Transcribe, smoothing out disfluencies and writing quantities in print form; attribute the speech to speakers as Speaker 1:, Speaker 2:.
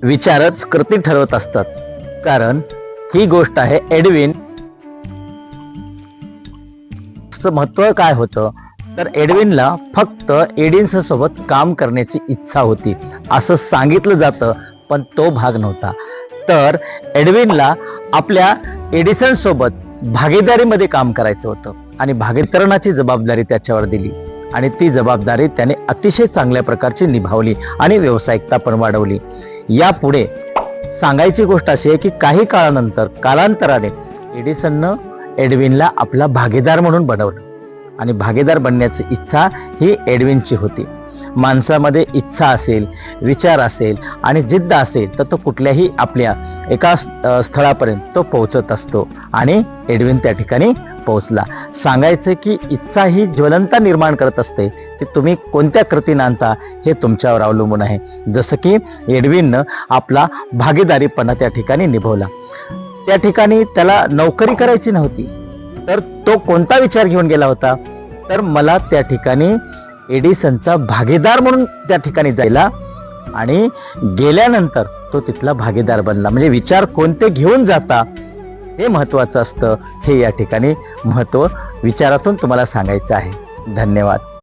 Speaker 1: विचारच कृती ठरवत असतात. कारण ही गोष्ट आहे एडविन महत्व काय होतं तर एडविनला फक्त एडिन्स सोबत काम करण्याची इच्छा होती असं सांगितलं जातं, पण तो भाग नव्हता. तर एडविनला आपल्या एडिसन सोबत भागीदारीमध्ये काम करायचं होतं आणि भागीदारणाची जबाबदारी त्याच्यावर दिली आणि ती जबाबदारी त्याने अतिशय चांगल्या प्रकारची निभावली आणि व्यावसायिकता पण वाढवली. यापुढे सांगायची गोष्ट अशी आहे की काही कालांतराने एडिसननं एडविनला आपला भागीदार म्हणून बनवलं आणि भागीदार बनण्याची इच्छा ही एडविनची होती. माणसामध्ये इच्छा असेल, विचार असेल आणि जिद्द असेल तर तो कुठल्याही आपल्या एका स्थळापर्यंत तो पोहोचत असतो आणि एडविन त्या ठिकाणी पोहोचला. सांगायचं की इच्छा ही ज्वलंता निर्माण करत असते, ती तुम्ही कोणत्या कृतीने आणता हे तुमच्यावर अवलंबून आहे. जसं की एडविननं आपला भागीदारीपणा त्या ठिकाणी निभवला. त्या ठिकाणी त्याला नोकरी करायची नव्हती, तर तो कोणता विचार घेऊन गेला होता तर मला त्या ठिकाणी एडिसनचा भागीदार म्हणून त्या ठिकाणी जायला आणि गेल्यानंतर तो तिथला भागीदार बनला. म्हणजे विचार कोणते घेऊन जाता हे महत्वाचं असतं. हे या ठिकाणी महत्व विचारातून तुम्हाला सांगायचं आहे. धन्यवाद.